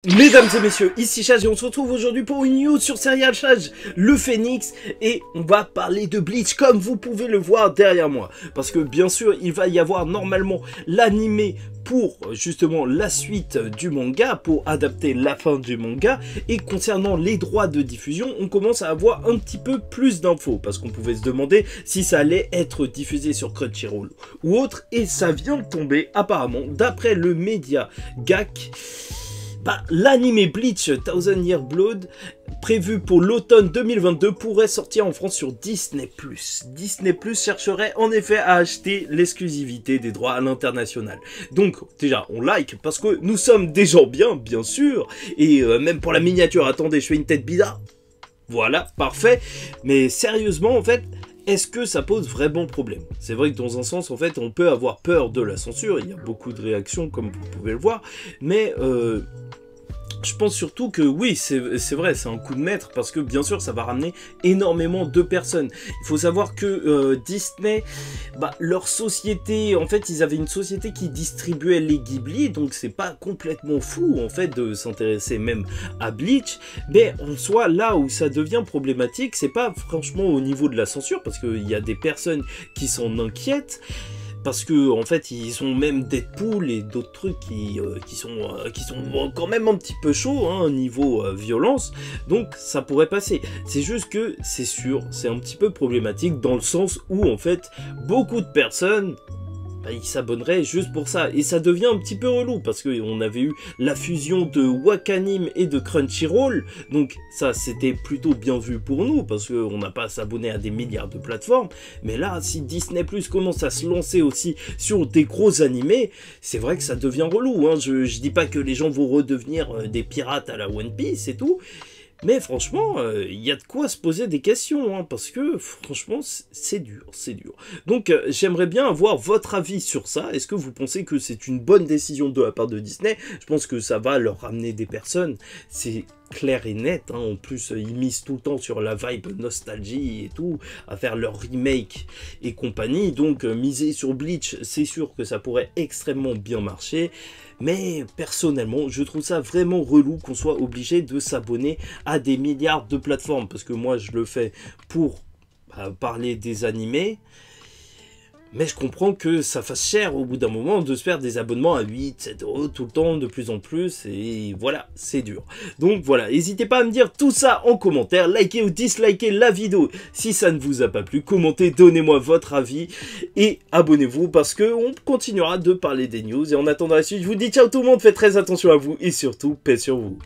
Mesdames et messieurs, ici Chaz et on se retrouve aujourd'hui pour une news sur Serial Chaz, le Phénix, et on va parler de Bleach comme vous pouvez le voir derrière moi. Parce que bien sûr, il va y avoir normalement l'animé pour justement la suite du manga, pour adapter la fin du manga, et concernant les droits de diffusion, on commence à avoir un petit peu plus d'infos, parce qu'on pouvait se demander si ça allait être diffusé sur Crunchyroll ou autre, et ça vient de tomber apparemment, d'après le média GAC. L'anime Bleach Thousand Year Blood, prévu pour l'automne 2022, pourrait sortir en France sur Disney+. Disney+ chercherait en effet à acheter l'exclusivité des droits à l'international. Donc déjà, on like parce que nous sommes des gens bien sûr, et même pour la miniature, attendez, je fais une tête bizarre. Voilà, parfait. Mais sérieusement, en fait, est-ce que ça pose vraiment problème? C'est vrai que dans un sens, en fait, on peut avoir peur de la censure, il y a beaucoup de réactions, comme vous pouvez le voir, mais je pense surtout que oui, c'est vrai, c'est un coup de maître, parce que bien sûr, ça va ramener énormément de personnes. Il faut savoir que Disney, leur société, en fait, ils avaient une société qui distribuait les Ghibli, donc c'est pas complètement fou, en fait, de s'intéresser même à Bleach, mais en soi, là où ça devient problématique, c'est pas franchement au niveau de la censure, parce qu'il y a des personnes qui s'en inquiètent, parce que en fait ils ont même Deadpool et d'autres trucs qui sont quand même un petit peu chauds niveau violence, donc ça pourrait passer. C'est juste que c'est sûr, c'est un petit peu problématique dans le sens où en fait beaucoup de personnes ils s'abonneraient juste pour ça, et ça devient un petit peu relou parce qu'on avait eu la fusion de Wakanim et de Crunchyroll, donc ça c'était plutôt bien vu pour nous parce qu'on n'a pas à s'abonner à des milliards de plateformes. Mais là, si Disney Plus commence à se lancer aussi sur des gros animés, c'est vrai que ça devient relou, je dis pas que les gens vont redevenir des pirates à la One Piece et tout, mais franchement, il y a de quoi se poser des questions, parce que franchement, c'est dur. Donc, j'aimerais bien avoir votre avis sur ça. Est-ce que vous pensez que c'est une bonne décision de la part de Disney? Je pense que ça va leur ramener des personnes. C'est clair et net, en plus ils misent tout le temps sur la vibe nostalgie et tout, à faire leur remake et compagnie, donc miser sur Bleach, c'est sûr que ça pourrait extrêmement bien marcher, mais personnellement je trouve ça vraiment relou qu'on soit obligé de s'abonner à des milliards de plateformes, parce que moi je le fais pour parler des animés. Mais je comprends que ça fasse cher au bout d'un moment de se faire des abonnements à 8, 7 euros tout le temps, de plus en plus, et voilà, c'est dur. Donc voilà, n'hésitez pas à me dire tout ça en commentaire, likez ou dislikez la vidéo si ça ne vous a pas plu, commentez, donnez-moi votre avis, et abonnez-vous parce qu'on continuera de parler des news, et en attendant la suite, je vous dis ciao tout le monde, faites très attention à vous, et surtout, paix sur vous.